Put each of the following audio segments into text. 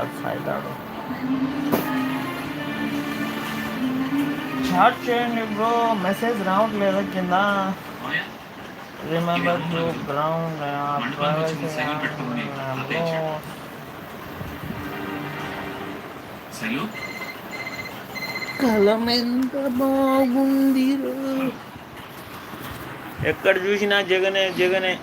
అవుతాడు. చాట్ చేయండి bro, message రావట్లేదు కింద. రిమెంబర్ టు గ్రౌండ్ కలం ఎంత బాగుంది. ఎక్కడ చూసినా జగనే జగనే.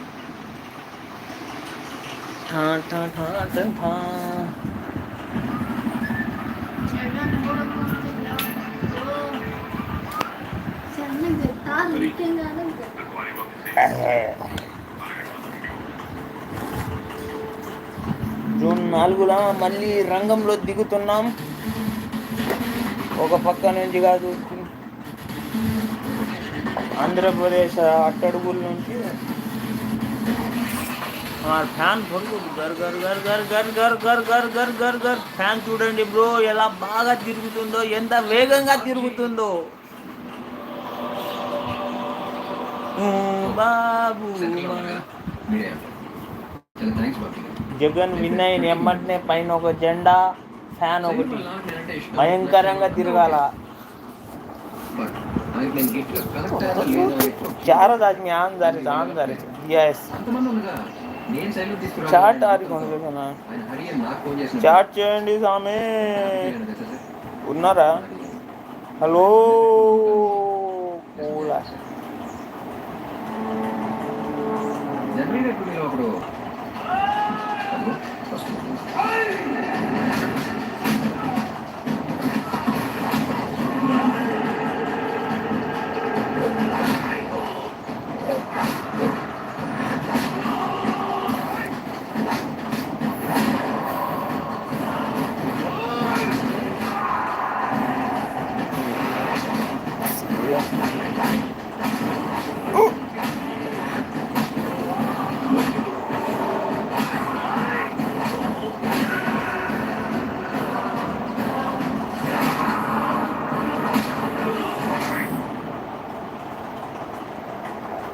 జూన్ 4 మళ్ళీ రంగంలో దిగుతున్నాం. ఒక పక్క నుంచి కాదు, ఆంధ్రప్రదేశ్ అట్టడుగుల నుంచి ఫ్యాన్ పొడుగు గర్ గర్ గర్ గర్ గర్ గర్ గర్ గర్ గర్ గర్ గర్ ఫ్యాన్ చూడండి బ్రో ఎలా బాగా తిరుగుతుందో, ఎంత వేగంగా తిరుగుతుందో. బాబు జగన్ విన్ అయిన ఎమ్మటనే పైన ఒక జెండా, ఫ్యాన్ ఒకటి భయంకరంగా తిరగాల. चार आदमी आंधारे यस చాట్ ఆడుకుంటున్నా. చాట్ చేయండి సామే. ఉన్నారా? హలో కూలా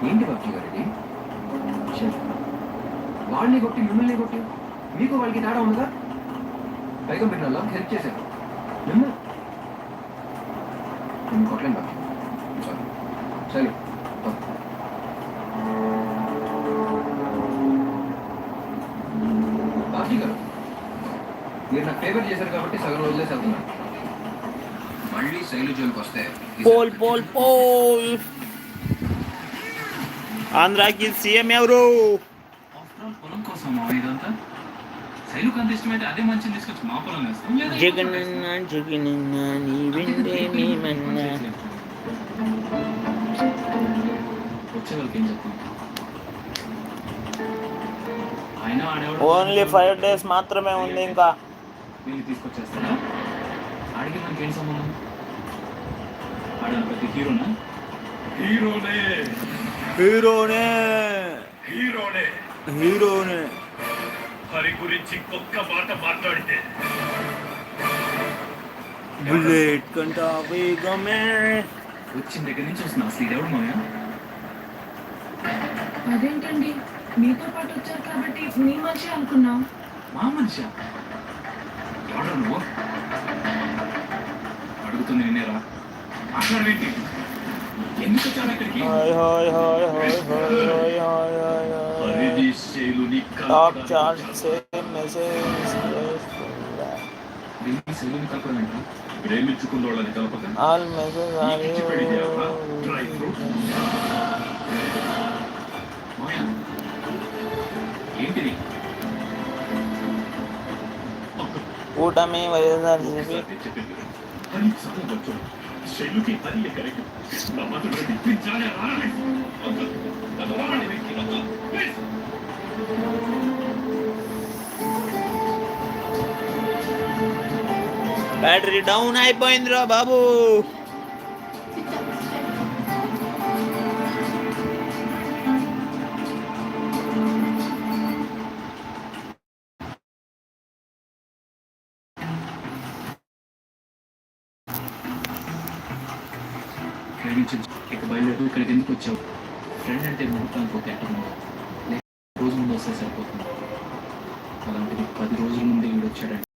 ఏంటి బాబు గారికి వాడిని కొట్టి మిమ్మల్ని కొట్టి మీకు వాళ్ళకి తేడా ఉందా? పైగా మీరు అలా హెల్ప్ చేశారు. మిమ్మల్ని కొట్టలేను బాబు. సరే బాబీ గారు, మీరు నాకు ఫేవర్ చేశారు కాబట్టి సగం రోజులే వెళ్తున్నాను. మళ్ళీ శైలు జోలికి వస్తే పోల్ పోల్ పోల్ ఆంధ్రాకి సీఎం ఎవరు? పొలం కోసం ఇదంతా శైలుకు అంత ఇష్టమైతే అదే మంచిని తీసుకొచ్చి మా పొలం వేస్తాం. జగనన్న జగనన్న నీ వెంటే మేమన్నా. వచ్చే వాళ్ళకి ఏం చెప్తాం? ఆయన ఓన్లీ 5 days మాత్రమే ఉంది. ఇంకా వీళ్ళు తీసుకొచ్చేస్తారా? ఆడికి మనకి ఏం సంబంధం? ఆడ ప్రతి హీరోనా? హీరోనే హీరోనే హీరోనే హీరోనే. హరి గురించి ఒక్క మాట మాట్లాడితే బుల్లెట్ కంటా వేగమే. వచ్చిన దగ్గర నుంచి వస్తున్నా. అసలు ఎవడు మాయా? అదేంటండి, మీతో పాటు వచ్చారు కాబట్టి మీ మనిషి అనుకున్నాం. మా మనిషి ఎవడు నువ్వు? అడుగుతుంది నేనేరా. మాట్లాడవేంటి? ఎందుకు వచ్చాను ఇక్కడికి? టాప్ చార్ట్ సే మెసేజ్ శైలుని కలపడమేంట? ప్రేమించుకున్న వాళ్ళని కలపక ఆల్ మెసేజ్ ఆర్ ఏంటిది? కూటమి వైఎస్ఆర్సీపీ శైలుకి అది కరెక్ట్. బ్యాటరీ డౌన్ అయిపోయిందిరా బాబు. ఇక బయలుదేరి ఇక్కడికి ఎందుకు వచ్చావు? ఫ్రెండ్ అంటే ముహూర్తానికి ఒక ఎట్టమో రోజు ముందు వస్తే సరిపోతుంది. అలాంటిది 10 రోజుల ముందే వీడు వచ్చాడంటే